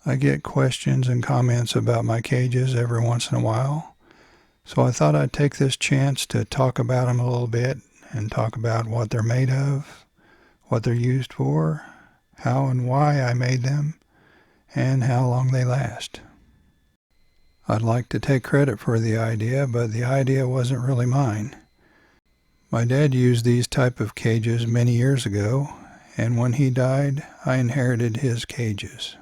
I get questions and comments about my cages every once in a while, so I thought I'd take this chance to talk about them a little bit and talk about what they're made of, what they're used for, how and why I made them, and how long they last. I'd like to take credit for the idea, but the idea wasn't really mine. My dad used these type of cages many years ago, and when he died, I inherited his cages.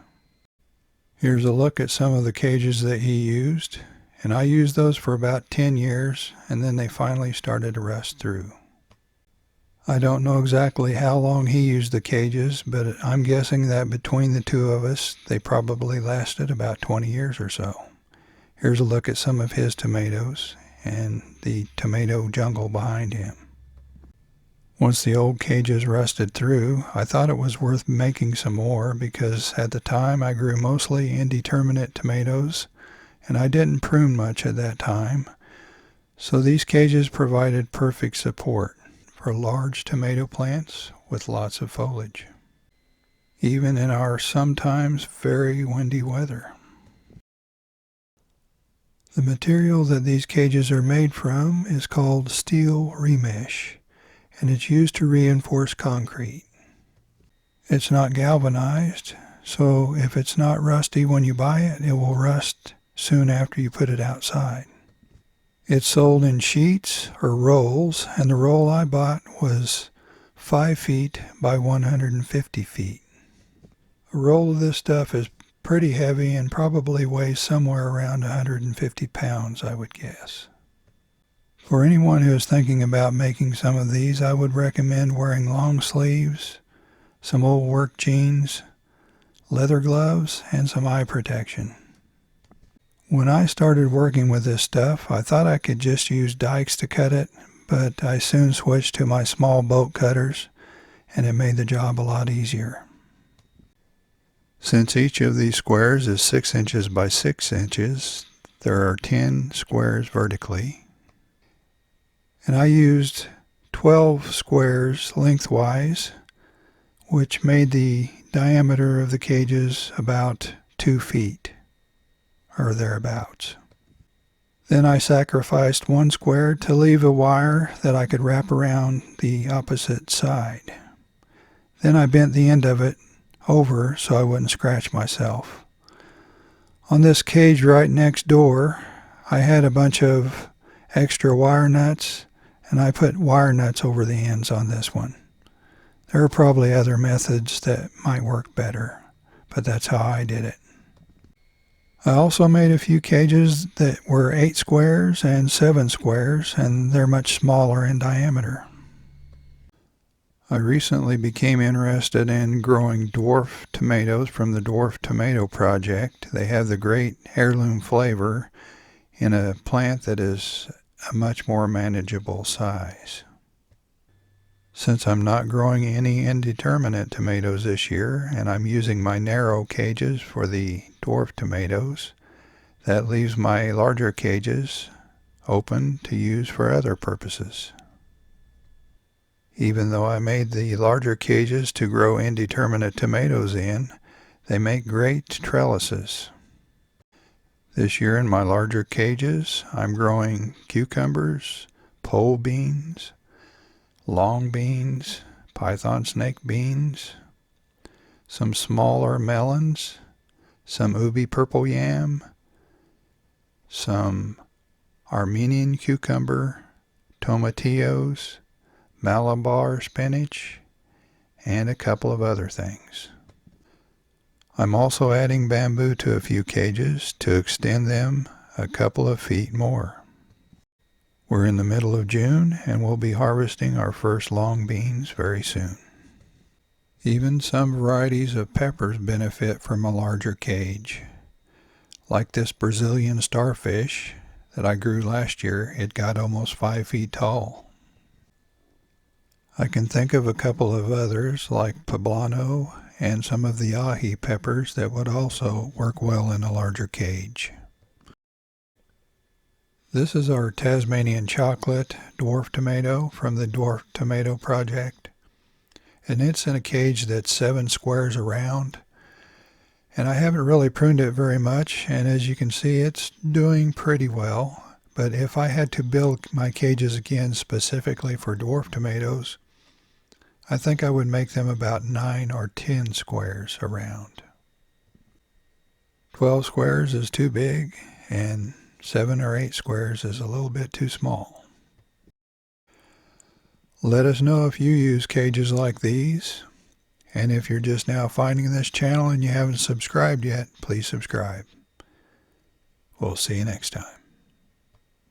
Here's a look at some of the cages that he used, and I used those for about 10 years, and then they finally started to rust through. I don't know exactly how long he used the cages, but I'm guessing that between the two of us, they probably lasted about 20 years or so. Here's a look at some of his tomatoes and the tomato jungle behind him. Once the old cages rusted through, I thought it was worth making some more because at the time I grew mostly indeterminate tomatoes and I didn't prune much at that time, so these cages provided perfect support for large tomato plants with lots of foliage, even in our sometimes very windy weather. The material that these cages are made from is called steel remesh, and it's used to reinforce concrete. It's not galvanized, so if it's not rusty when you buy it, it will rust soon after you put it outside. It's sold in sheets or rolls, and the roll I bought was 5 feet by 150 feet. A roll of this stuff is pretty heavy and probably weighs somewhere around 150 pounds, I would guess. For anyone who is thinking about making some of these, I would recommend wearing long sleeves, some old work jeans, leather gloves, and some eye protection. When I started working with this stuff, I thought I could just use dikes to cut it, but I soon switched to my small bolt cutters, and it made the job a lot easier. Since each of these squares is 6 inches by 6 inches, there are 10 squares vertically. And I used 12 squares lengthwise, which made the diameter of the cages about 2 feet, or thereabouts. Then I sacrificed 1 square to leave a wire that I could wrap around the opposite side. Then I bent the end of it over so I wouldn't scratch myself. On this cage right next door, I had a bunch of extra wire nuts, and I put wire nuts over the ends on this one. There are probably other methods that might work better, but that's how I did it. I also made a few cages that were 8 squares and 7 squares, and they're much smaller in diameter. I recently became interested in growing dwarf tomatoes from the Dwarf tomato project. They have the great heirloom flavor in a plant that is a much more manageable size. Since I'm not growing any indeterminate tomatoes this year, and I'm using my narrow cages for the dwarf tomatoes, that leaves my larger cages open to use for other purposes. Even though I made the larger cages to grow indeterminate tomatoes in, they make great trellises. This year in my larger cages, I'm growing cucumbers, pole beans, long beans, python snake beans, some smaller melons, some ubi purple yam, some Armenian cucumber, tomatillos, Malabar spinach, and a couple of other things. I'm also adding bamboo to a few cages to extend them a couple of feet more. We're in the middle of June and we'll be harvesting our first long beans very soon. Even some varieties of peppers benefit from a larger cage. Like this Brazilian starfish that I grew last year, it got almost 5 feet tall. I can think of a couple of others like poblano and some of the ahi peppers that would also work well in a larger cage. This is our Tasmanian chocolate dwarf tomato from the Dwarf tomato project, and it's in a cage that's 7 squares around, And I haven't really pruned it very much, and as you can see, it's doing pretty well. But if I had to build my cages again specifically for dwarf tomatoes, I think I would make them about 9 or 10 squares around. 12 squares is too big, and 7 or 8 squares is a little bit too small. Let us know if you use cages like these. And if you're just now finding this channel and you haven't subscribed yet, please subscribe. We'll see you next time.